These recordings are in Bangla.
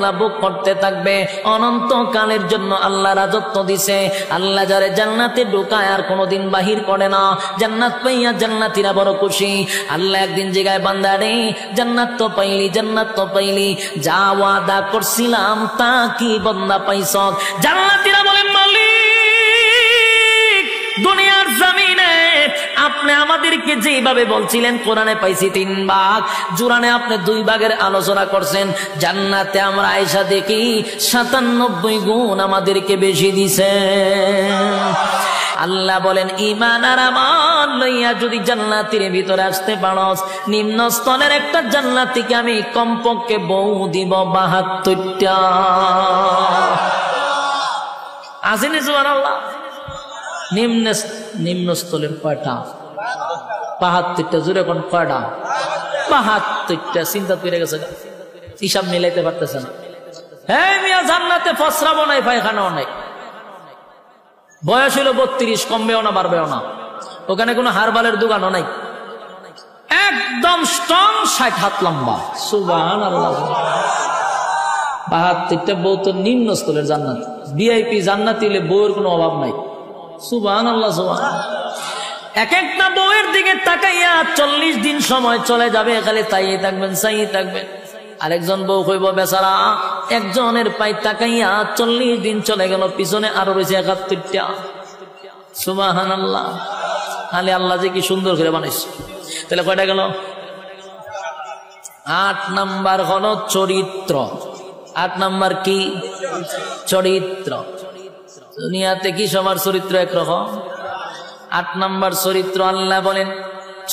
গুলা ভোগ করতে থাকবে অনন্তকালের জন্য। আল্লাহ রাজত্ব দিছে, আল্লাহ যারে জান্নাতে ঢোকায় আর কোনোদিন বাহির করে না। জান্নাত পাইয়া জান্নাতীরা বড় খুশি। আল্লাহ একদিন জায়গায় বান্দা রে জান্নাত তো পাইলি, জান্নাত তো পাইলি, যা ওয়াদা করছিলাম তা কি বান্দা পাইছ? জান্নাতীরা বলেন মালিক, দুনিয়ার জমিনে আপনি আমাদেরকে যেভাবে বলছিলেন কোরআনে পাইছি 3 ভাগ, জুরানে আপনি 2 ভাগের আলোচনা করছেন, জান্নাতে আমরা আয়েশা দেখি 97 গুণ আমাদেরকে বেশি দিছে। আল্লাহ বলেন ঈমান আর আমল লইয়া যদি জান্নাতের ভিতরে আসতে পারস, নিম্ন স্তরের একটা জান্নাতীকে আমি কমপক্ষে বউ দিব 72টা। আসেনি সুবহানাল্লাহ? নিম্ন স্তরের কয়টা? 72টা। জোরে কোন কয়টা? 72টা। চিন্তা করে গেছে, হিসাব মিলাইতে পারতেছে না। হ্যাঁ মিয়া, জান্নাতে ফসরাবো নাই, পায়খানাও নাই। বয়স হলো 32, কমবেও না বাড়বেও না। ওখানে কোনো হারবালের দোকানও নাই, একদম স্ট্রং, 60 হাত লম্বা। সুবহানাল্লাহ। 72টা বউ তো নিম্ন স্তরের জান্নাত, ভিআইপি জান্নাতি হলে বউয়ের কোনো অভাব নাই। সুবহানাল্লাহ সুবহানাল্লাহ। এক একটা বউয়ের দিকে তাকাইয়া 40 দিন সময় চলে যাবে, খালি তাইয়ে থাকবেন, চাইয়ে থাকবেন। আরেকজন বউ কইব বেচারা একজনের পাই তাকাইয়া 40 দিন চলে গেল, পিছনে আরো রয়েছে 71টা। সুবহানাল্লাহ। খালি আল্লাহ যে কি সুন্দর করে বানাইছে। তাহলে কয়টা গেল? 8 নাম্বার হলো চরিত্র। 8 নাম্বার কি? চরিত্র। দুনিয়াতে কি সবার চরিত্র একরকম? 8 নাম্বার চরিত্র। আল্লাহ বলেন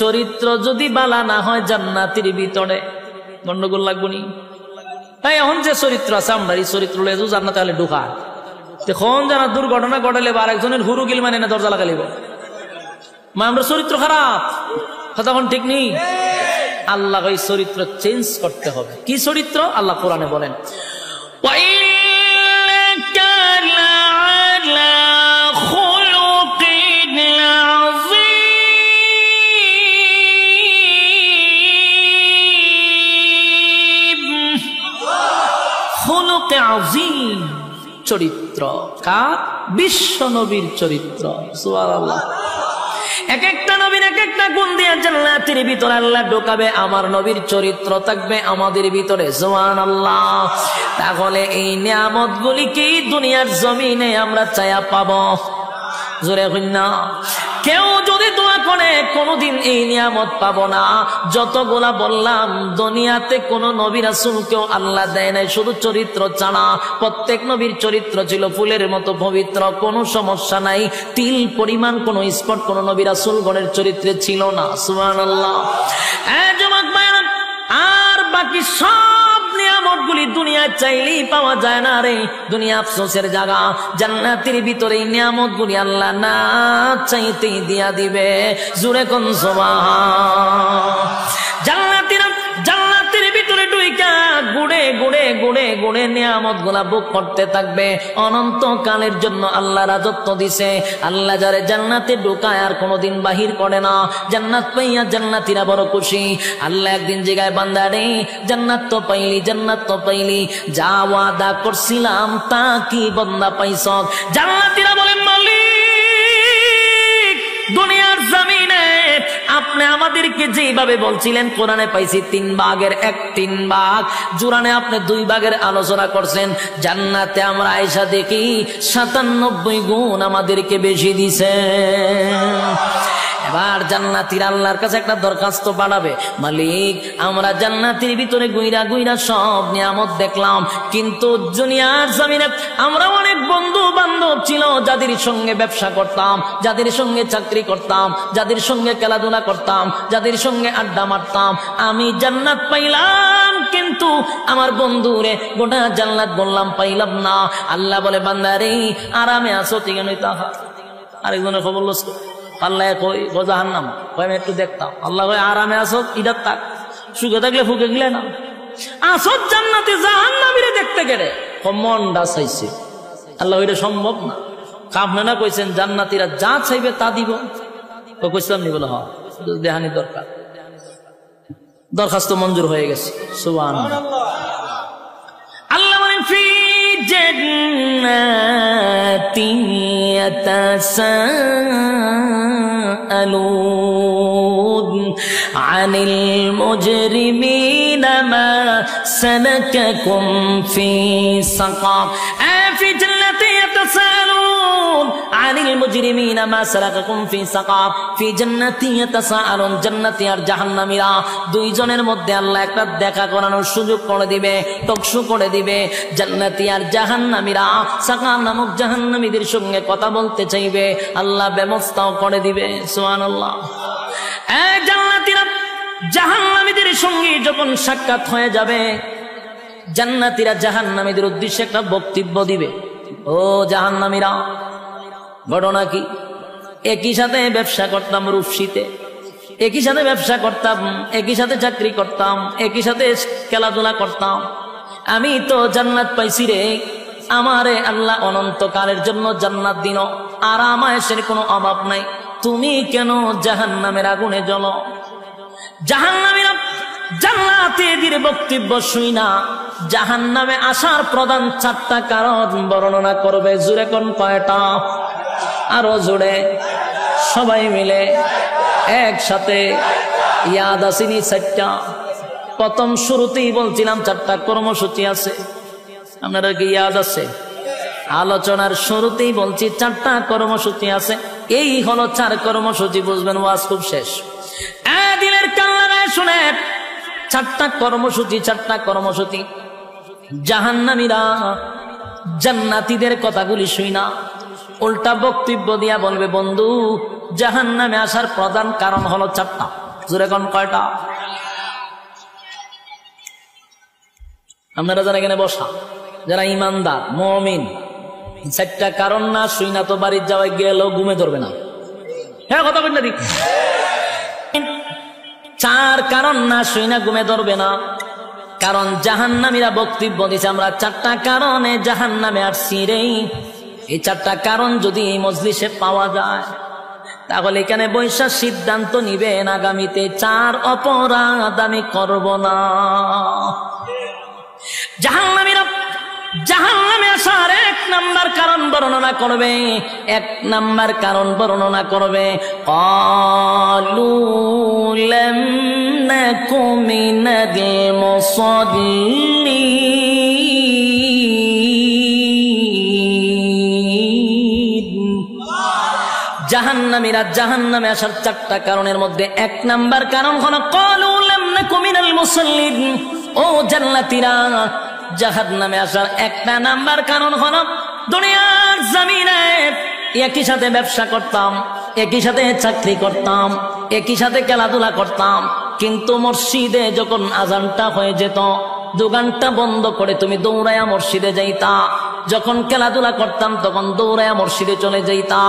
চরিত্র যদি বালা না হয় জান্নাতের ভিতরে গন্ডগোল লাগবনি। তাই এখন যে চরিত্র আছে আমরা এই চরিত্র লয়ে জান্নাতে তাহলে ঢোকায়, তখন যারা দুর্ঘটনা ঘটালে বা আরেকজনের হুরুগিল মানে না দরজা লাগালিব, মা আমরা চরিত্র খারাপ, তখন ঠিক নেই। আল্লাহ এই চরিত্র চেঞ্জ করতে হবে। কি চরিত্র? আল্লাহ কোরআনে বলেন চরিত্র। কার? বিশ্ব নবীর চরিত্র। সুবহানাল্লাহ। এক একটা নবীর এক একটা গুণ দিয়ে জান্নাতের ভিতরে আল্লাহ ঢোকাবে। আমার নবীর চরিত্র থাকবে আমাদের ভিতরে। সুবহানাল্লাহ। তাহলে এই নিয়ামতগুলি কি দুনিয়ার জমিনে আমরা চায়া পাবো? জোরে কইনা। কেউ যদি দোয়া করে কোনদিন এই নিয়ামত পাবো না। যতগুলা বললাম দুনিয়াতে কোন নবী রাসূলকেও আল্লাহ দেয় নাই শুধু চরিত্র ছাড়া। প্রত্যেক নবীর চরিত্র ছিল ফুলের মতো পবিত্র, কোনো সমস্যা নাই। তিল পরিমাণ কোনো স্পট কোন নবী রাসূলগণের চরিত্রে ছিল না। সুবহানাল্লাহ। যুবক ভাইরা, আর বাকি সব নিয়ামতগুলি দুনিয়ায় চাইলেই পাওয়া যায় না রে। দুনিয়া আফসোসের জায়গা। জান্নাতের ভিতরে এই নিয়ামতগুলি আল্লাহ না চাইতেই দিয়া দিবে। জোরে কোন সুবহান। জান্নাতের ভিতরে ঢুইকা গুড়ে গুড়ে গুড়ে গুড়ে নিয়ামতগুলা ভোগ করতে থাকবে অনন্তকালের জন্য। আল্লাহ রাজত্ব দিছে, আল্লাহ যারে জান্নাতে ঢোকায় আর কোনোদিন বাহির করে না। জান্নাত পাইয়া জান্নাতীরা বড় খুশি। আল্লাহ একদিন জায়গায় বান্দা রে জান্নাত তো পাইলি, জান্নাত তো পাইলি, যা ওয়াদা করছিলাম তা কি বান্দা পাইছ? জান্নাতীরা বলেন মালিক, দুনিয়ার জমিনে আপনি আমাদেরকে যেভাবে বলছিলেন কোরআনে পাইছি 3 ভাগের 1/3 ভাগ, জুরানে আপনি 2 ভাগের আলোচনা করছেন, জান্নাতে আমরা আয়েশা দেখি 97 গুণ আমাদেরকে বেশি দিছে। এবার জান্নাতীরা আল্লাহর কাছে একটা দরখাস্ত পাঠাবে, মালিক আমরা জান্নাতের ভিতরে গুইরা গুইরা সব নিয়ামত দেখলাম, কিন্তু দুনিয়ার জমিনে আমরা অনেক বন্ধু বান্ধব ছিল যাদের সঙ্গে ব্যবসা করতাম, যাদের সঙ্গে চাকরি করতাম, যাদের সঙ্গে খেলাধুলা করতাম, যাদের সঙ্গে আড্ডা মারতাম। আমি জান্নাত পাইলাম কিন্তু আমার বন্ধুরে গোটা জান্নাত বললাম পাইলাম না। আল্লাহ বলে বান্দারে আরামে আছো ঠিক নয় তাহা। আরেকজনের খবর লস আল্লাহ কই জাহান্নাম কই আমি একটু দেখতাম। আল্লাহ কই আরামে আসো ইদার তাক, সুখে থাকলে ফুকে গেলে না আসো জান্নাতে, জাহান্নামীরে দেখতে গেলে মনটা চাইছে। আল্লাহ এটা সম্ভব না। আপনি না কইছেন জান্নাতীরা যা চাইবে তা দিব, তো কইছিলাম নি বলে হ দেহানি দরকার। দরখাস্ত মঞ্জুর হয়ে গেছে। সুবহানাল্লাহ। আল্লাহ في جنات يتساءلون عن المجرمين ما سلككم في سقر في جنات يتساءلون عن المجرمين ما سلككم في سقر في جنات يتساءلون জান্নাতি আর জাহান্নামীরা দুইজনের মধ্যে আল্লাহ একটা দেখা করানোর সুযোগ করে দিবে, টকশো করে দিবে। জান্নাতি আর জাহান্নামীরা সাকার নামক জাহান্নামীদের সঙ্গে কথা বলতে চাইবে, আল্লাহ ব্যবস্থাও করে দিবে। সুবহানাল্লাহ। এই জান্নাতীরা জাহান্নামীদের সঙ্গে যখন সাক্ষাৎ হয়ে যাবে, জান্নাতীরা জাহান্নামীদের উদ্দেশ্যে একটা বক্তব্য দিবে। ও জাহান্নামীরা, ঘটনা কি? একই সাথে ব্যবসা করতাম রূপসীতে, একই সাথে ব্যবসা করতাম, একই সাথে চাকরি করতাম, একই সাথে খেলাধুলা করতাম। আমি তো জান্নাত পাইছি রে, আমারে আল্লাহ অনন্তকালের জন্য জান্নাত দিন, আর আরামায়েশের কোনো অভাব নাই। তুমি কেন জাহান্নামের আগুনে জ্বলো? জাহান্নামীরা জান্নাতীদের বক্তব্য শুই না জাহান্নামে আসার প্রধান 4টা কারণ বর্ণনা করবে। জোরে কোন কয়টা? আরো জোরে সবাই মিলে একসাথে। ইয়াদ আসেনি 4টা? প্রথম শুরুতেই বলছিলাম 4টা কর্মসূচি আছে, আপনারা কি ইয়াদ আছে? আলোচনার শুরুতেই বলছি 4টা কর্মসূচি আছে। এই হলো 4 কর্মসূচি, বুঝবেন ওয়াজ খুব শেষ। দিলের কান্না শুনেন, 4টা কর্মসূচি, 4টা কর্মসূচি। জাহান্নামীরা জান্নাতীদের কথাগুলি শুই না, উল্টা বক্তব্য দিয়া বলবে, বন্ধু জাহান্নামে আসার প্রধান কারণ হলো 4টা। জোরে কোন কয়টা? আপনারা যারা এখানে বসা, যারা ইমানদার মুমিন, 4টা কারণ না শুই না তো বাড়ির যাওয়ায় গেলেও ঘুমে ধরবে না। হ্যাঁ কথা বলেন না, 4 কারণ না শুই না ঘুমে ধরবে না। কারণ জাহান্নামীরা বক্তব্য দিচ্ছে আমরা 4টা কারণে জাহান্নামে আসছি রে। এই 4টা কারণ যদি এই মজলিসে পাওয়া যায়, তাহলে এখানে বৈশা সিদ্ধান্ত নিবেন আগামীতে 4 অপরাধ আমি করব না। জাহান্নামীরা জাহান্নামে আসার 1 নাম্বার কারণ বর্ণনা করবে, 1 নাম্বার কারণ বর্ণনা করবে, ক্বালু লাম নাকু মিনাল মুসাল্লিন। জাহান্নামীরা জাহান্নামে আসার 4টা কারণের মধ্যে 1 নাম্বার কারণ হলো ক্বালু লাম নাকু মিনাল মুসাল্লিন। ও জান্নাতীরা, জাহান্নামে আসার 1 নাম্বার কারণ হলো দুনিয়ার জমিনে একই সাথে ব্যবসা করতাম, একই সাথে চাকরি করতাম, একই সাথে খেলাধুলা করতাম, কিন্তু মসজিদে যখন আজানটা হয়ে যেত, দোকানটা বন্ধ করে তুমি দৌড়ায়া মসজিদে যাইতা। যখন খেলাধুলা করতাম তখন দৌড়ায়া মসজিদে চলে যাইতা।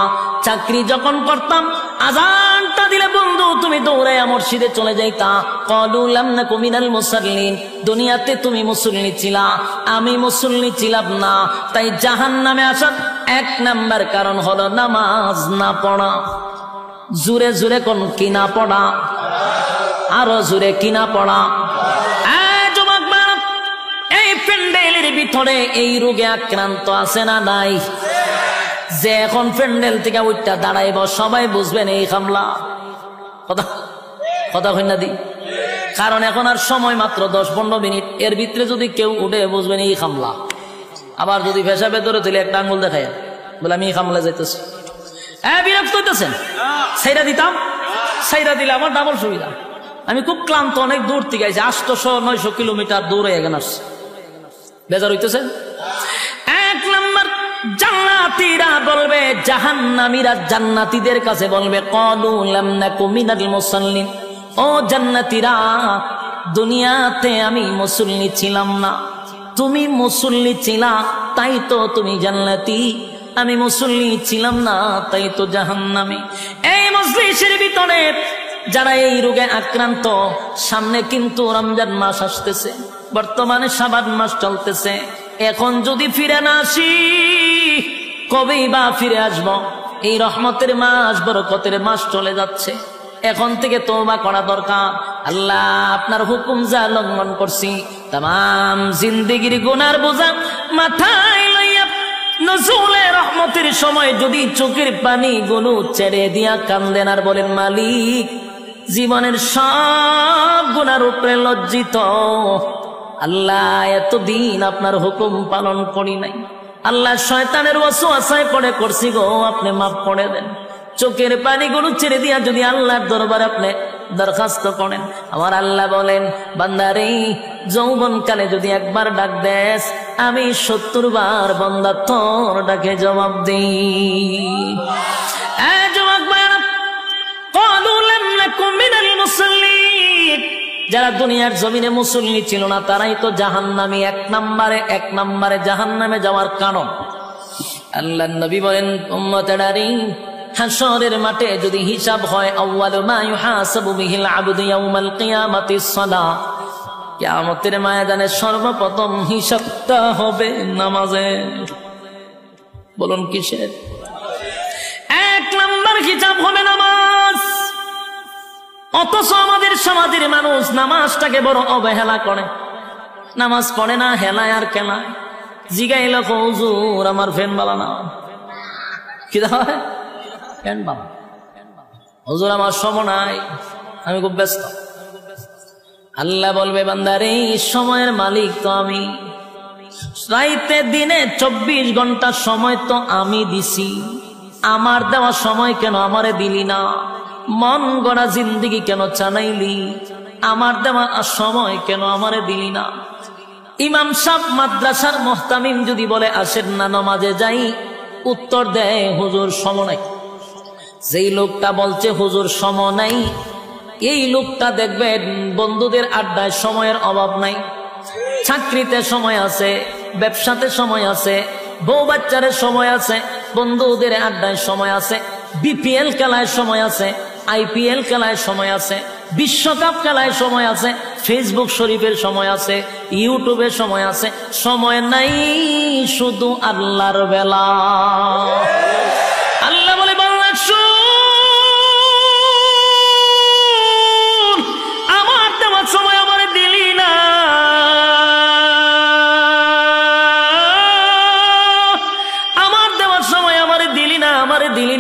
চাকরি যখন করতাম, আজানটা দিলে বন্ধু তুমি দৌড়ায়া মসজিদে চলে যাইতা। ক্বালু লাম নাকু মিনাল মুসাল্লিন। দুনিয়াতে তুমি মুসল্লি ছিলা, আমি মুসল্লি ছিলাম না। তাই জাহান্নামে আসার 1 নাম্বার কারণ হলো নামাজ না পড়া। জোরে জোরে কোন কি না পড়া? আরো জোরে কি না পড়া? এই প্যান্ডেলের ভিতরে এই রোগে আক্রান্ত আছে না নাই? যে এখন প্যান্ডেল থেকে উঠটা দাঁড়াইব সবাই বুঝবেন এই হামলা। কথা কই না দি? কারণ এখন আর সময় মাত্র 10-15 মিনিট, এর ভিতরে যদি কেউ উঠে বুঝবেন এই হামলা। আবার যদি পেশাবে ধরে তুলে একটা আঙ্গুল দেখায় বলে আমি এই হামলা যাইতেছি, বিরক্ত হইতেছেন? সাইরা দিতাম, সাইরা দিলে আমার ডাবল সুবিধা। আমি খুব ক্লান্ত, অনেক দূর থেকে আইছি, 800-900 কিলোমিটার দূরে এখানে আসছি, বেজার হইতেছে। 1 নাম্বার, জান্নাতীরা বলবে, জাহান্নামীরা জান্নাতীদের কাছে বলবে, ক্বালু লাম নাকু মিনাল মুসাল্লিন। ও জান্নাতীরা, দুনিয়াতে আমি মুসল্লি ছিলাম না, তুমি মুসল্লি ছিলা, তাই তো তুমি জান্নাতি। আমি মুসল্লি ছিলাম না, তাই তো জাহান্নামী। এই মজলিসের ভিতরে যারা এই রোগে আক্রান্ত, সামনে কিন্তু রমজান মাস আসতেছে, বর্তমানে শাবান মাস চলতেছে। এখন যদি ফিরে না আসি, কবেই বা ফিরে আসব? এই রহমতের মাস, বরকতের মাস চলে যাচ্ছে। এখন থেকে তওবা করা দরকার। আল্লাহ আপনার হুকুম যা লঙ্ঘন করছি তাম জিন্দেগির গুনার বোঝা মাথায় লইয়া নজুলে রহমতের সময় যদি চোখের পানি গুলো ছেড়ে দিয়া কান্দেন আর বলেন মালিক জীবনের সব গুনার উপরে লজ্জিত আল্লাহ এতদিন আপনার হুকুম পালন করি নাই আল্লাহ শয়তানের ওয়াসওয়াসায় পড়ে করছি গো আপনি মাফ করে দেন চোখের পানিগুলো ছেড়ে দিয়া যদি আল্লাহর দরবারে আপনি দরখাস্ত করেন আমার আল্লাহ বলেন বান্দারে যৌবন কালে যদি একবার ডাক দেস আমি 70 বার বান্দা তোর ডাকে জবাব দিই যারা দুনিয়ার জমিনে মুসল্লি ছিল না তারাই তো জাহান্নামী এক নম্বরে জাহান্নামে যাওয়ার কারণ আল্লাহর নবী বলেন উম্মতেরানি হাশরের মাঠে যদি হিসাব হয় আউয়ালু মা ইউহাসাবু বিহিল আবদু ইয়াউমাল কিয়ামাতিস সালাহ কিয়ামতের ময়দানে সর্বপ্রথম হিসাবটা হবে নামাজে বলুন কিসের এক নম্বর হিসাব হবে নামাজ অথচ আমাদের সমাজের মানুষ নামাজটাকে বড় অবহেলা করে নামাজ পড়ে না হেলায় আর কেলা জিগাইল হুজুর আমার ফ্যান বালা না কি হয় ফ্যান বালা হুজুর আমার সময় নাই আমি খুব ব্যস্ত আল্লাহ বলবে বান্দারে সময়ের মালিক তো আমি রাইতে দিনে 24 ঘন্টা সময় তো আমি দিছি আমার দেওয়া সময় কেন আমারে দিলি না মন গড়া জিন্দেগি কেন চালাইলি আমার দেওয়া সময় কেন আমারে দিলি না ইমাম সাহেব মাদ্রাসার মুহতামিম যদি বলে আসেন না নামাজে যাই উত্তর দেয় হুজুর সময় নাই যেই লোকটা বলছে হুজুর সময় নাই এই লোকটা দেখবেন বন্ধুদের আড্ডায় সময়ের অভাব নাই চাকরিতে সময় আছে ব্যবসাতে সময় আছে বউ বাচ্চারে সময় আছে বন্ধুদের আড্ডায় সময় আছে বিপিএল খেলায় সময় আছে আইপিএল খেলায় সময় আছে বিশ্বকাপ খেলায় সময় আছে ফেসবুক শরীফের সময় আছে ইউটিউবের সময় আছে সময় নাই শুধু আল্লাহর বেলা আল্লাহ বলে বাংলা আমার দেওয়ার সময় আমার দিলি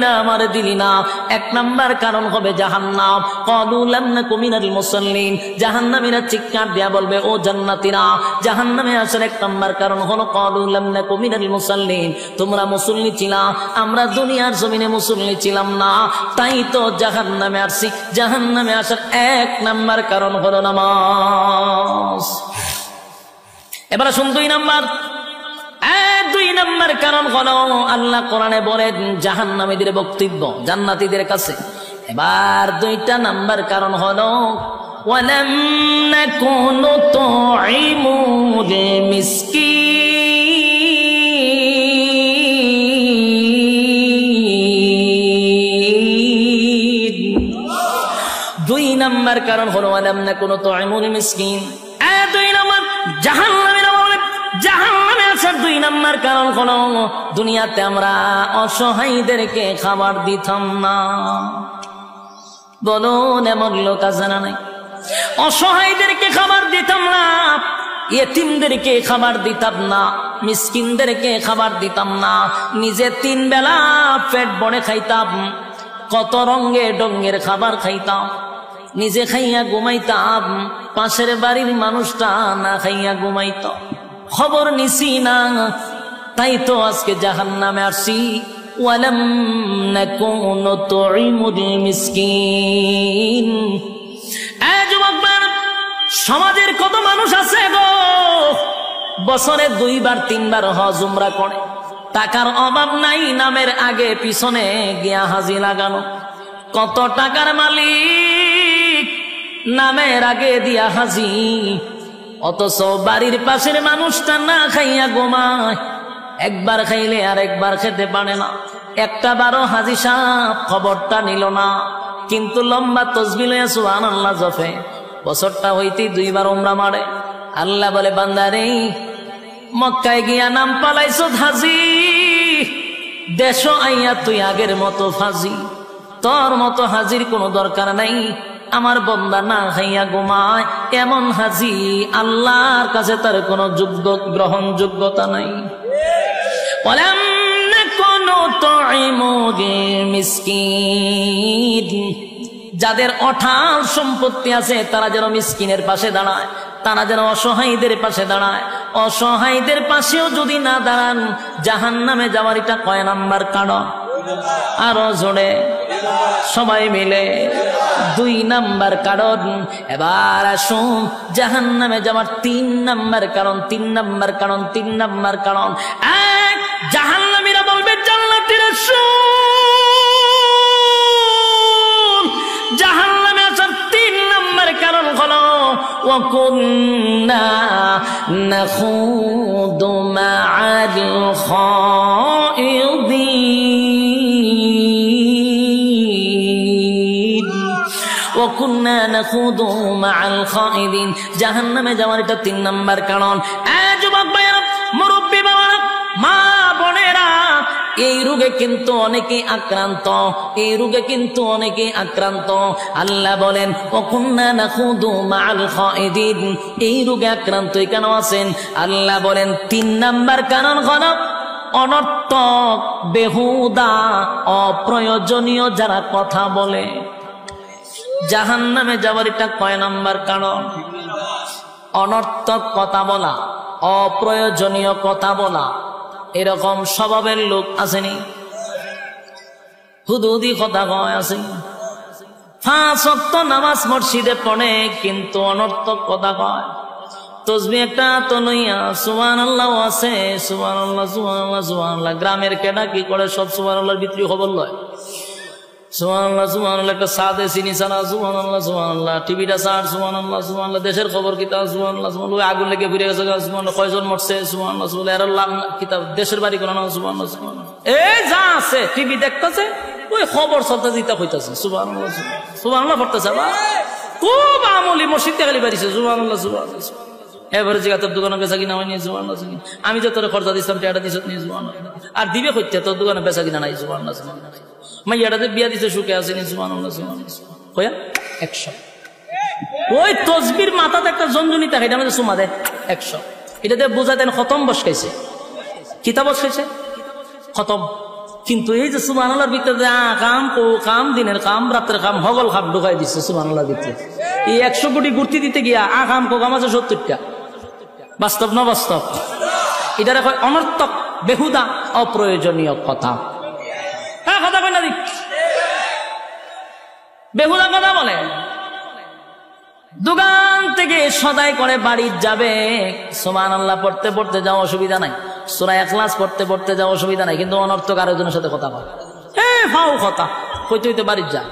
না দিলি না এক নাম্বার কারণ হবে জাহান্নাম ক্বালু লাম নাকু মিনাল মুসাল্লিন জাহান্নামীরা চিৎকার দিয়া বলবে ও জান্নাতীরা জাহান্নামে আসার এক নাম্বার কারণ হলো ক্বালু লাম নাকু মিনাল মুসাল্লিন তোমরা মুসল্লি ছিলা আমরা দুনিয়ার জমিনে মুসল্লি ছিলাম না তাই তো জাহান্নামে আসছি জাহান্নামে আসার এক নাম্বার কারণ হলো নামাজ এবার শুন দুই নাম্বার কারণ হলো আল্লাহ কোরআনে বলেন জাহান্নামীদের বক্তব্য জান্নাতীদের কাছে এবার দুইটা নাম্বার কারণ হলো ওয়ালাম নাকুনু তুইমুল দুই নাম্বার কারণ হলো ওয়ালাম নাকুনু তুইমুল মিসকিন দুই নাম্বার জাহান্নামীরা বলে জাহান্নামে আসার দুই নাম্বার কারণ হলো দুনিয়াতে আমরা অসহায়দেরকে খাবার দিতাম না বলুন এমন লোক আছে না নাই অসহায়দেরকে খাবার দিতাম না ইয়েতিমদেরকে খাবার দিতাম না মিসকিনদেরকে খাবার দিতাম না নিজে 3 বেলা পেট ভরে খাইতাম কত রঙে ডঙ্গের খাবার খাইতাম নিজে খাইয়া ঘুমাইতাম পাশের বাড়ির মানুষটা না খাইয়া ঘুমাইত খবর নিছি না তাই তো আজকে জাহান্নামে আসছি ওয়ালাম নাকুনু তুইমুল মিসকিন সমাজের কত মানুষ আছে গো বছরে 2 বার 3 বার হজ উমরা করে টাকার অভাব নাই নামের আগে পিছনে গিয়া হাজি লাগানো কত টাকার মালিক নামের আগে দিয়া হাজি অথচ বাড়ির পাশের মানুষটা না খাইয়া ঘুমায় একবার খাইলে আর একবার খেতে পারে না একটা বারো হাজি সাহেব খবরটা নিল না কিন্তু লম্বা তসবিহ লইয়া সুবহানাল্লাহ জপে বছরটা হইতে 2 বার উমরা মারে আল্লাহ বলে বান্দারে মক্কায় গিয়া নাম পালাইছো হাজি দেশ আইয়া তুই আগের মতো ফাজি তোর মতো হাজির কোনো দরকার নাই আমার বান্দা না খাইয়া ঘুমায়, এমন হাজি আল্লাহর কাছে তার কোনো গ্রহণযোগ্যতা নাই। ওয়ালাম নাকুনু তুইমুল মিসকিন, যাদের অঢাল সম্পত্তি আছে তারা যেন মিসকিনের পাশে দাঁড়ায়, তারা যেন অসহায়ীদের পাশে দাঁড়ায়। অসহায়ীদের পাশেও যদি না দাঁড়ান, জাহান্নামে যাওয়ার এটা কয় নাম্বার কারণ? আরো জোরে সবাই মিলে 2 নাম্বার কারণ। এবার আসুন জাহান্নামে যাওয়ার 3 নাম্বার কারণ। 3 নাম্বার কারণ, 3 নাম্বার কারণ। এক, জাহান্নামীরা বলবে জান্নাতীরা শুন, জাহান্নামে আসার 3 নাম্বার কারণ হলো ওয়া কুন্না নাখুদু মা'আল খাইদিন, ওয়া কুন্না নাখুদু মা'আল খাইদিন। জাহান্নামে যাওয়ার এটা 3 নাম্বার কারণ। যুবক ভাইরা, মুরব্বী বাবারা, মা বোনেরা, এই রোগে কিন্তু অনেকেই আক্রান্ত, এই রোগে কিন্তু অনেকেই আক্রান্ত। আল্লাহ বলেন ওয়া কুন্না নাখুদু মা'আল খাইদিন, এই রোগে আক্রান্ত কেন আছেন? আল্লাহ বলেন 3 নাম্বার কারণ হলো অনর্থক, বেহুদা, অপ্রয়োজনীয় যারা কথা বলে। জাহান্নামে যাওয়ার এটা কয় নাম্বার কারণ? অনর্থক কথা বলা, অপ্রয়োজনীয় কথা বলা। এরকম স্বভাবের লোক আসেনি? হুদুদি কথা কয় আসেনি? 5 ওয়াক্ত নামাজ মসজিদে পড়ে কিন্তু অনর্থক কথা কয়। তসবিহ একটা তো লইয়া সুবহানাল্লাহ আছে, সুবহানাল্লাহ সুবহানাল্লাহ সুবহানাল্লাহ। গ্রামের কেডা কি করে? সব সুবহানাল্লাহর ভিতরে খবর লয়। সুবহানাল্লাহ সুবহানাল্লাহ, একটা সাদে চিনি ছাড়া সুবহানাল্লাহ সুবহানাল্লাহ, টিভিটা ছাড় সুবহানাল্লাহ সুবহানাল্লাহ, দেশের খবর কিতাব সুবহানাল্লাহ সুবহানাল্লাহ, আগুন লেগে ফিরে গেছে সুবহানাল্লাহ, কয়জন মরছে সুবহানাল্লাহ সুবহানাল্লাহ, এর লাভ কিতাব, দেশের বাড়ি কোন সুবহানাল্লাহ সুবহানাল্লাহ। এই যা আছে টিভি দেখতেছে, ওই খবর চলতে দিতে হইতাছে সুবহানাল্লাহ সুবহানাল্লাহ পড়তেছে। খুব আমলি মসজিদ থেকে খালি বাড়িছে সুবহানাল্লাহ সুবহানাল্লাহ। এবারে জিগা তোর দোকানে বেচা কিনা হয়নি সুবহানাল্লাহ। আমি যে তোর খরচা দিচ্ছিলাম টেটা দিছ নি সুবহানাল্লাহ, আর দিবে কইতে তোর দোকানে বেচা কিনা নাই সুবহানাল্লাহ সুবহানাল্লাহ। মাইয়াটাতে বিয়া দিছে সুখে আসেনি সুবহানাল্লাহ সুবহানাল্লাহ কয়া 100। ওই তসবির মাথাতে একটা জঞ্জনি থাকে, এটা আমাদের সুমা দেয় 100। এটাতে বোঝা দেন খতম বসকাইছে, কিতাব বসকাইছে খতম। কিন্তু এই যে সুবহানাল্লাহর ভিতরে কাম ও কাম, দিনের কাম, রাতের কাম, হগল খাম ঢুকাই দিচ্ছে সুবহানাল্লাহর ভিতরে। এই 100 কোটি গুর্তি দিতে গিয়া কাম কো কাম আছে 70টা। বাস্তব না বাস্তব? এটারে কয় অনর্থক, বেহুদা, অপ্রয়োজনীয় কথা। হ্যাঁ, কথা কয় না দিক, বেহুদা কথা বলে। দোকান থেকে সদাই করে বাড়ি যাবে, সুবহানাল্লাহ পড়তে পড়তে যাও, অসুবিধা নাই। সূরা ইখলাস পড়তে পড়তে যাও, অসুবিধা নাই। কিন্তু অনর্থক আরেকজনের সাথে কথা বলে, ফাও কথা কইতে হইতে বাড়ি যা।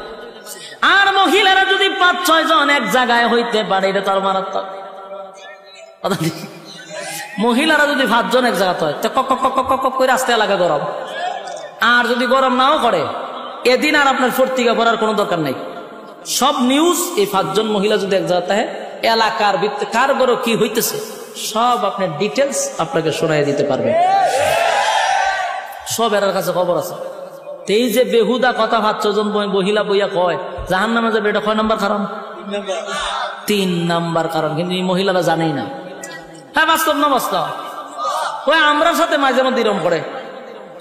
আর মহিলারা যদি 5-6 জন এক জায়গায় হইতে পারে, এটা তার মারাত্মক। মহিলারা যদি 5 জন এক জায়গাতে হয়, কক কক কক কক কক করে আসতে এলাকা গরম। আর যদি গরম নাও করে, এদিন আর আপনার পত্রিকা পড়ার কোনো দরকার নাই। সব নিউজ এই 5 জন মহিলা যদি এক জায়গাতে হয়, এলাকার ভিত্তি কার বড় কি হইতেছে সব আপনার ডিটেলস আপনাকে শোনাই দিতে পারবে। সব এর কাছে খবর আছে। এই যে বেহুদা কথা 5 জন মহিলা বইয়া কয় জাহান্নামে যাবে, এটা কয় নাম্বার কারণ? 3 নাম্বার কারণ। কিন্তু এই মহিলারা জানেই না। হ্যাঁ, বাস্তব না বাস্তব? ওই আমরার সাথে মাঝে মধ্যে এরকম করে,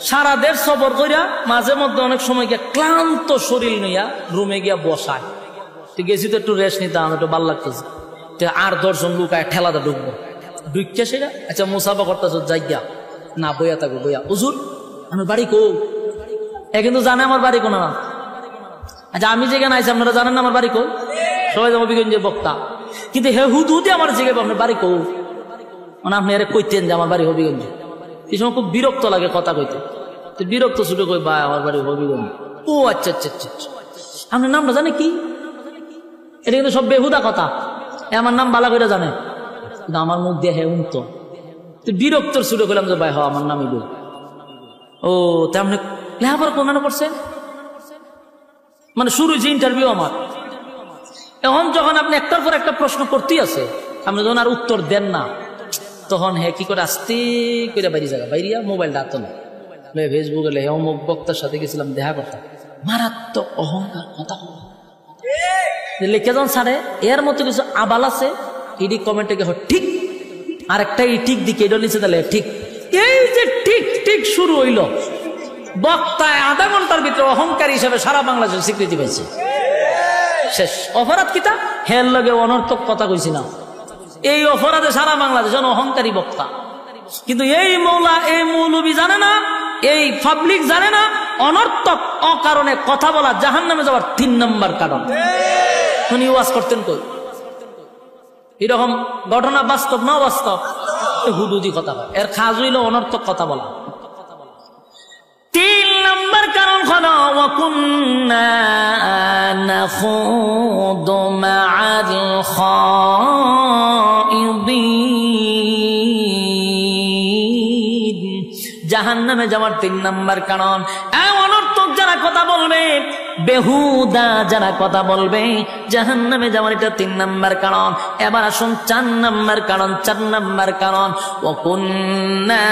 সারা দেশ সফর করিয়া মাঝে মধ্যে অনেক সময় গিয়া ক্লান্ত শরীর নিয়া রুমে গিয়া বসায়। গেছি তো একটু রেস্ট নিতাম, একটু ভাল লাগতেছে। আর 10 জন লুকায় ঠেলাতে ঢুকবো, ঢুকিয়া সেটা আচ্ছা মুসাফা করতেছ, যাই গিয়া না বইয়া থাকবো, বইয়া হুজুর আমার বাড়ি কো? এ কিন্তু জানে আমার বাড়ি কোন না। আচ্ছা আমি যেখানে আইছি আপনারা জানেন না আমার বাড়ি কো? সবাই যেমন হবিগঞ্জের বক্তা, কিন্তু হে হুদুদি আমার জিজ্ঞাসা আপনার বাড়ি কো? মানে আপনি আরে কইতেন যে আমার বাড়ি হবিগঞ্জ। এই সময় খুব বিরক্ত লাগে কথা কইতে, তো বিরক্ত ছুটে কই ভাই আমার বাড়ি হবিগঞ্জ। ও আচ্ছা আচ্ছা আচ্ছা, আপনার নামটা জানে কি? এটা কিন্তু সব বেহুদা কথা। আমার নাম বালা করে জানে, কিন্তু আমার মুখ দিয়ে হে উনতো। তো বিরক্তর ছুটে কইলাম যে ভাই হ আমার নাম ইদু। ও তা আপনি লেখাপড়া কোন পড়ছেন? মানে শুরু যে ইন্টারভিউ আমার। এখন যখন আপনি একটার পর একটা প্রশ্ন করতেই আছে, আপনি যখন আর উত্তর দেন না, তখন হ্যাঁ কি করে আস্তে করে বাইরে জায়গা বাইরিয়া মোবাইলটা হাত না ফেসবুকে লেহে অমুক বক্তার সাথে গেছিলাম দেখা করতাম। মারাত্মক অহংকার কথা। লিখে যান ছাড়ে এর মতো কিছু আবাল আছে ইডি কমেন্টে ঠিক আর একটা ঠিক দিকে এটা নিচে দিলে ঠিক। এই যে ঠিক ঠিক শুরু হইল, বক্তায় আধা ঘন্টার ভিতরে অহংকারী হিসেবে সারা বাংলাদেশের স্বীকৃতি পেয়েছে। শেষ। অপরাধ কিতা হের লগে অনর্থক কথা কইছি না, এই অপরাধে সারা বাংলাদেশ অহংকারী বক্তা। কিন্তু এই মৌলা এই মৌলবী জানে না, এই পাবলিক জানে না, অনর্থক অকারণে কথা বলা জাহান্নামে যাওয়ার 3 নম্বর কারণ। উনি ওয়াজ করতেন কই? এরকম ঘটনা বাস্তব না বাস্তব? হুদুদি কথা বলে, এর কাজ হইল অনর্থক কথা বলা। 3 নম্বর কারণ হলো ওয়াকুন্না নাখুদু মা'আল খাইদিন। জাহান্নামে যাওয়ার 3 নম্বর কারণ অনর্থক যারা কথা বলবে, বেহুদা যারা কথা বলবে, জাহান্নামে যাওয়ার এটা 3 নম্বর কারণ। এবার আসুন 4 নম্বর কারণ। 4 নম্বর কারণ ওয়াকুন্না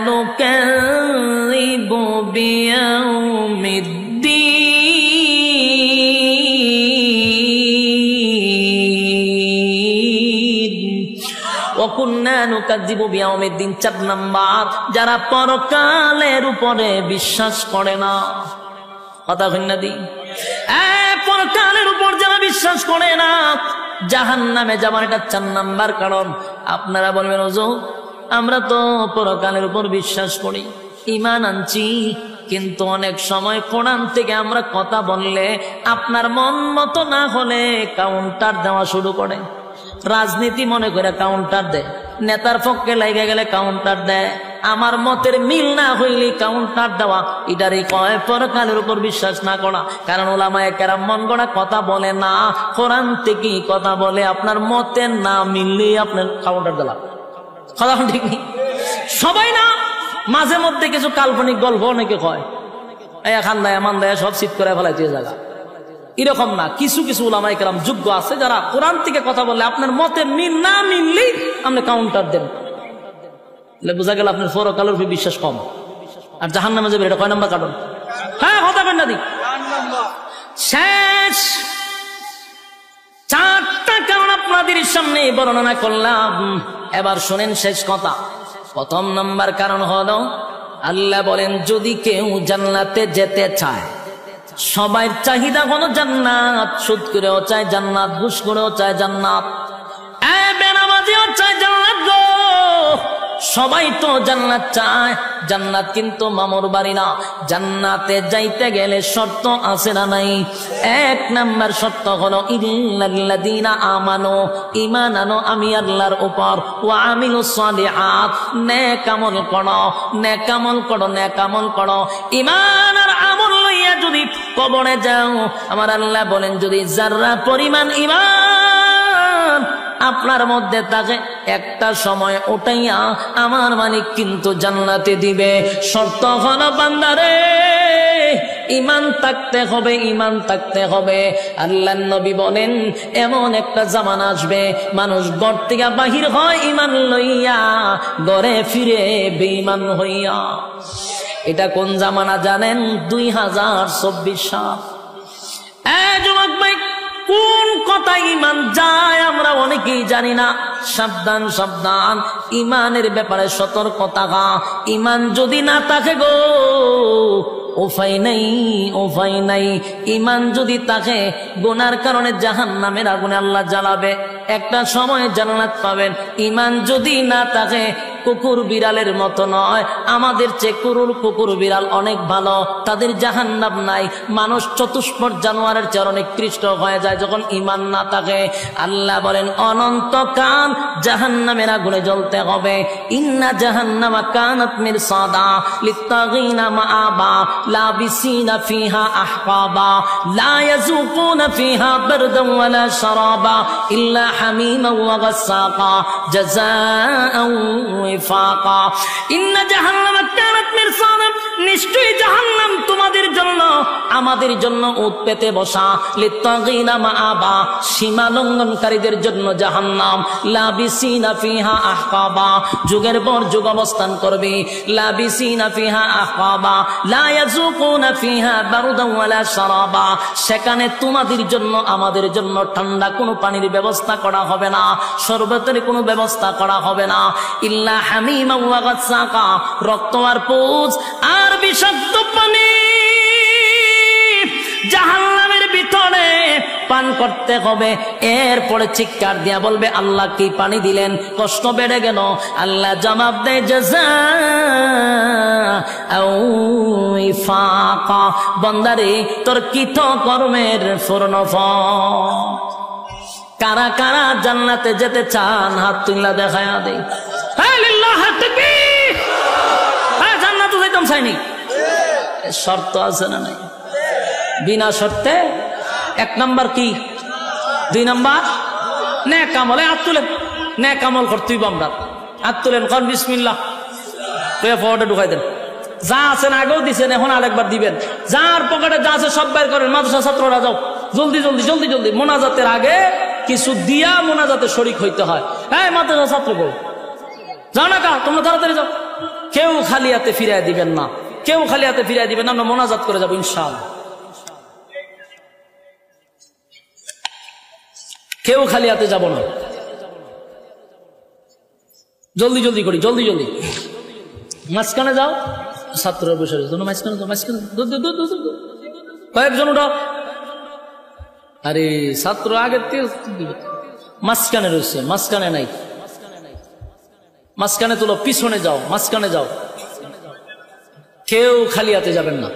নুকাযযিবু বিয়াউমিদ্দিন। ওয়াকুন্না নুকাযযিবু বিয়াউমিদ্দিন। 4 নম্বর, যারা পরকালের উপরে বিশ্বাস করে না। কথা কইনা দি, পরকালের উপর যারা বিশ্বাস করে না, জাহান্নামে যাবার এটা 4 নম্বর কারণ। আপনারা বলবেন হুজুর আমরা তো পরকালের উপর বিশ্বাস করি, ঈমান আনছি, কিন্তু অনেক সময় কোরআন থেকে আমরা কথা বললে আপনার মন মতো না হলে কাউন্টার দেওয়া শুরু করে। রাজনীতি মনে করে কাউন্টার দেয়, নেতার পক্ষে লেগে গেলে কাউন্টার দেয়, আমার মতের মিল না হইলে কাউন্টার দেওয়া। এটারই কয় পরকালের উপর বিশ্বাস না করা। কারণ উলামায়ে কেরাম মন গড়া কথা বলে না, কোরআন থেকে কথা বলে। আপনার মতের না মিললে আপনার কাউন্টার দিলাম। কথা ঠিক নেই? সবাই না, মাঝে মধ্যে কিছু কাল্পনিক গল্প অনেকে কয়, খান দেয় মান দেয় সব চিৎ করে ফেলাইতে জায়গা। এরকম না, কিছু কিছু উলামায়ে কেরাম যোগ্য আছে যারা কোরআন থেকে কথা বললে আপনার মতের মিল না মিললেই আপনি কাউন্টার দেন। বোঝা গেল আপনার পরকালের উপর বিশ্বাস কম আর জাহান্নামে যাবে। এটা কয় নম্বর কারণ? হ্যাঁ কথা কেন না দি শেষ। 4টা কারণ আপনাদের সামনে বর্ণনা করলাম। এবার শোনেন শেষ কথা। 1ম নম্বর কারণ হলো আল্লাহ বলেন যদি কেউ জান্নাতে যেতে চায়, সবাই চাহিদা হলো জান্নাত। সুদ করেও চায় জান্নাত, ঘুষ করেও চায় জান্নাত, বেনামাজিও চায় জান্নাত গো। সবাই তো জান্নাত চায়, জান্নাত কিন্তু মামুর বাড়ি না। জান্নাতে যাইতে গেলে শর্ত আছে না নাই? 1 নম্বর শর্ত হলো ইল্লাল্লাযীনা আমানু, ঈমান আনো আমি আল্লাহর উপর, ওয়া আমিলুস সালিহাত, নেক আমল করো, নেক আমল করো, নেক আমল করো। ঈমান আর আমল লইয়া যদি কবরে যাও, আমার আল্লাহ বলেন যদি যারা পরিমাণ ঈমান আপনার মধ্যে থাকে, একটা সময় ওটাইয়া আমার মালিক কিন্তু জান্নাতে দিবে। শর্ত হলো বান্দারে ঈমান থাকতে হবে, ঈমান থাকতে হবে। আল্লাহর নবী বলেন এমন একটা জামানা আসবে মানুষ ঘর থেকে বাহির হয় ঈমান লইয়া, ঘরে ফিরে বেঈমান হইয়া। এটা কোন জামানা জানেন? 2024 সাল। যুবক ভাই, কোন কথা ঈমান যায় আমরা অনেকেই জানি না। সাবধান সাবধান, ঈমানের ব্যাপারে সতর্কতা। ঈমান যদি না থাকে গো উপায় নাই, উপায় নাই। ঈমান যদি থাকে গুনার কারণে জাহান্নামের আগুনে আল্লাহ জ্বালাবে, একটা সময় জান্নাত পাবেন। ঈমান যদি না থাকে কুকুর বিড়ালের মতো নয়, আমাদের চেয়ে কুকুর বিড়াল অনেক ভালো, তাদের জাহান্নাম নাই। মানুষ চতুষ্পদ জানোয়ারের চেয়ে অনেক নিকৃষ্ট হয়ে যায় যখন ঈমান না থাকে। আল্লাহ বলেন অনন্তকাল জাহান্নামের আগুনে জ্বলতে হবে। ইন্না জাহান্নামা কানাত মিরসাদা লিত্তাগিনা মাআবা লাবিসিনা ফিহা আহকাবা লা ইয়াযুকুনা ফিহা বারদান ওয়ালা শারাবা ইল্লা হামিমান ওয়া গাসসাকা জাযাআন ওয়াফাকা। ইন্না জাহান্নামা কানাত মিরসাদা, নিশ্চয়ই জাহান্নাম তোমাদের জন্য আমাদের জন্য উট পেতে বসা, লিত্তাগিনা মাআবা সীমা লঙ্ঘনকারীদের জন্য জাহান্নাম, লাবিসিনা ফিহা আহকাবা যুগের পর যুগ অবস্থান করবে, লাবিসিনা ফিহা আহকাবা লা ইয়াযুকুনা ফিহা বারদান ওয়ালা শারাবা, সেখানে তোমাদের জন্য আমাদের জন্য ঠান্ডা কোনো পানির ব্যবস্থা করা হবে না, শরবতের কোনো ব্যবস্থা করা হবে না, ইল্লা হামিমা ওয়া গাসসাকা রক্ত আর পুজ আর বিষাক্ত পানি জাহান্নামের ভিতরে পান করতে হবে। এরপরে চিৎকার দিয়া বলবে আল্লাহ কি পানি দিলেন, কষ্ট বেড়ে গেল। আল্লাহ জবাব দেয় জাযাআউ ইফাকা, বান্দারে তোর কৃত কর্মের পূর্ণফল। কারা কারা জান্নাতে যেতে চান হাত তুললা দেখায়া দেই। হ্যাঁ লিল্লাহি তাকবীর। হ্যাঁ জান্নাতে যাইতাম চাইনি, শর্ত আছে না নাই? বিনা শর্তে এক নাম্বার কি, দুই নাম্বার নেক আমল। হাত তুলেন, নেক আমল করতেই আমরা হাত তুলেন, কোন বিসমিল্লাহ পকেটে ঢুকাই দেন। যা আছেন আগেও দিচ্ছেন, এখন আরেকবার দিবেন। যার পকেটে যা আছে সব বের করেন। মাদ্রাসা ছাত্ররা যাও, জলদি জলদি জলদি জলদি। মোনাজাতের আগে কিছু দিয়া মোনাজাতে শরীক হইতে হয়। হ্যাঁ মাদ্রাসা ছাত্র বল, যাও না কা, তোমরা তাড়াতাড়ি যাও। কেউ খালি হাতে ফিরাই দিবেন না, কেউ খালি হাতে ফিরাই দিবেন না। আমরা মোনাজাত করে যাবো ইনশাআল্লাহ। কেউ খালি হাতে যাব না, জলদি জলদি করি, জলদি জলদি। মাঝখানে যাও, ছাত্ররা বসে রয়েছে, মাঝখানে যাও, মাঝখানে কয়েকজন ওটা। আরে ছাত্র আগের থেকে মাঝখানে রয়েছে, মাঝখানে নাই, মাঝখানে তুলো, পিছনে যাও, মাঝখানে যাও। কেউ খালি হাতে যাবেন না,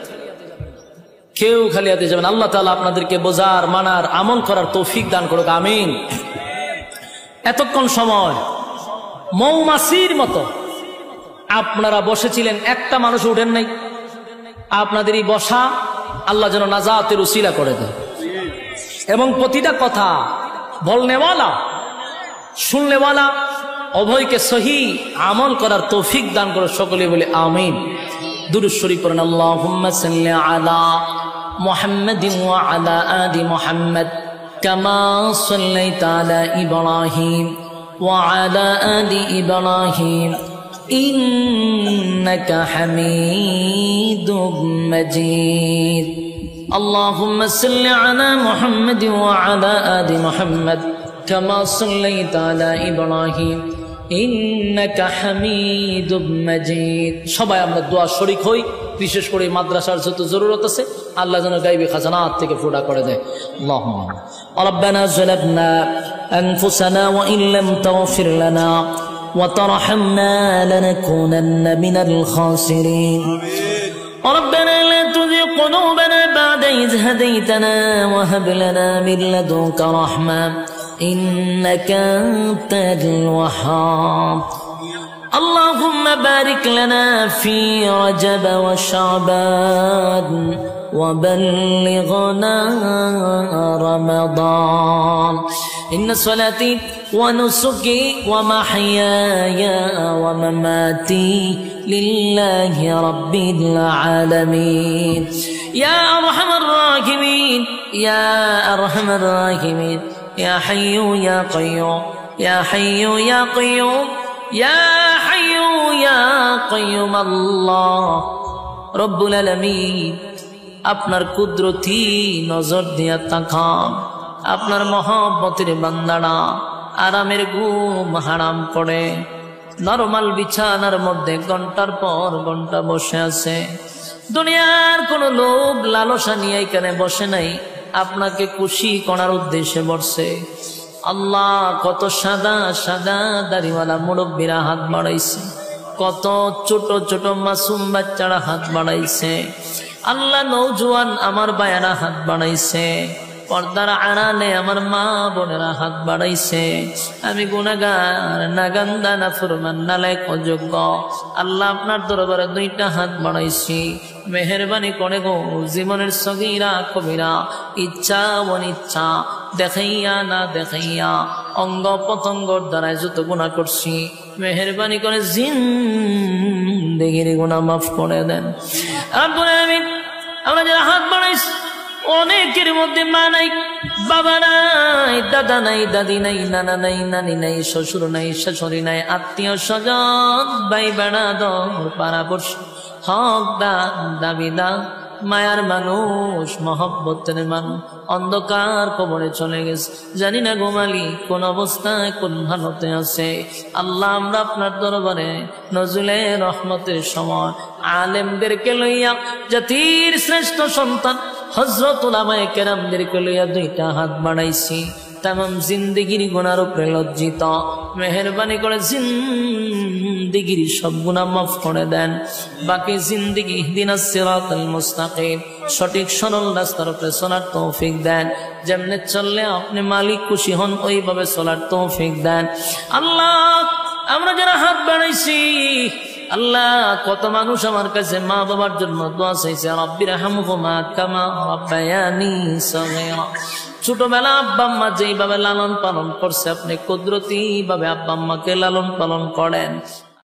কেউ খালি হাতে যাবেন। আল্লাহ তাআলা আপনাদেরকে বোঝার, মানার, আমল করার তৌফিক দান করুক, আমিন। এতক্ষণ সময় মৌমাছির মতো আপনারা বসেছিলেন, একটা মানুষ উঠেন নাই। আপনাদের এই বসা আল্লাহ যেন নাজাতের উসিলা করে দেয়, এবং প্রতিটা কথা বলনেওয়ালা শুননেওয়ালা উভয়কে সহি আমল করার তৌফিক দান করে, সকলে বলে আমিন। দুরূদ শরীফ পড়েন। আল্লাহুম্মা সাল্লি আলা মুহাম্মাদিন ওয়া আলা আলি মুহাম্মাদ কামা সাল্লাইতা আলা ইব্রাহিম ওয়া আলা আলি ইব্রাহিম ইন্নাকা হামিদুম মাজিদ। আল্লাহুম্মা সাল্লি আলা মুহাম্মাদিন ওয়া আলা আলি মুহাম্মাদ কামা সাল্লাইতা আলা ইব্রাহিম ইন্নাকা হামিদুম মাজিদ। সবাই আমরা দোয়া শরীক হই, বিশেষ করে মাদ্রাসার যত জরুরত আছে আল্লাহ যেন গায়বী খাজানাত থেকে ফুটা করে দেয়। আল্লাহুম্মা রাব্বানা যালামনা আনফুসানা ওয়া ইন লাম তাগফির লানা ওয়া তারহামনা লানাকুনান্না মিনাল খাসিরিন। ربنا لا تزغ قلوبنا بعد إذ هديتنا وهب لنا من لدنك رحمة إنك أنت الوهاب. اللهم بارك لنا في رجب وشعبان وبلغنا رمضان. إن صلاتي ونسكي ومحياي ومماتي لله رب العالمين. يا أرحم الراحمين يا أرحم الراحمين يا حي يا قيوم يا حي يا قيوم يا حي يا قيوم الله رب العالمين. আপনার কুদরতি নজর দিয়া তাকান, আপনার মহব্বতের বান্দারা আরামের ঘুম হারাম করে নরমাল বিছানার মধ্যে ঘন্টার পর ঘন্টা বসে আছে। দুনিয়ার কোনো লোভ লালসা নিয়ে এখানে বসে নাই, আপনাকে খুশি করার উদ্দেশ্যে বসছে। আল্লাহ কত সাদা সাদা দাড়িওয়ালা মুরব্বীরা হাত বাড়াইছে, কত ছোট ছোট মাসুম বাচ্চারা হাত বাড়াইছে। আল্লাহ নৌজওয়ান আমার বায়েরা হাত বাড়াইছে, পর্দার আড়ালে আমার মা বোনেরা হাত বাড়াইছে। আমি গুনাহগার, নাগান্দা, নাফরমান, নালায়েক, অযোগ্য। আল্লাহ আপনার দরবারে দুইটা হাত বাড়াইছি, মেহেরবানি করে গো জীবনের সগীরা কবিরা, ইচ্ছা অনিচ্ছা, দেখাইয়া না দেখাইয়া, অঙ্গ পতঙ্গর দ্বারায় যত গুনাহ করছি, মেহেরবানি করে জিন্দেগির গুনাহ মাফ করে দেন। রব্বুল আলামিন আমরা যারা হাত বাড়াইছি অনেকের মধ্যে মা নাই, বাবা নাই, দাদা নাই, দাদি নাই, নানা নাই, নানি নাই, শ্বশুর নাই, শাশুড়ি নাই, আত্মীয় স্বজন, ভাই বেড়াদর, পাড়াপড়শি, হকদার, দাবিদার, মায়ার মানুষ, মহব্বতের মানুষ অন্ধকার কবরে চলে গেছে। জানি না গোমালি কোন অবস্থায় কোন হালতে আছে। আল্লাহ আমরা আপনার দরবারে নজরুলে রহমতের সময় আলেমদেরকে লইয়া, জাতির শ্রেষ্ঠ সন্তান হযরত উলামায়ে কেরামদেরকে লইয়া দুইটা হাত বাড়াইছি। তামাম জিন্দেগির গুনার উপরে লজ্জিত, মেহেরবানি করে জিন্দেগির সব গুনাহ মাফ করে দেন। বাকি জিন্দেগি ইহদিনাস সিরাতাল মুস্তাকিম, সঠিক সরল রাস্তার উপরে চলার তৌফিক দেন। যেমনে চললে আপনি মালিক খুশি হন ওইভাবে চলার তৌফিক দেন। আল্লাহ আমরা যারা হাত বাড়াইছি, আল্লাহ কত মানুষ আমার কাছে মা বাবার জন্য দোয়া চাইছে, রাব্বির হামহুমা কামা রাব্বায়ানি সগীরা। ছোটবেলা আব্বা আম্মা যেইভাবে লালন পালন করছে, আপনি কুদরতি ভাবে আব্বা আম্মাকে লালন পালন করেন।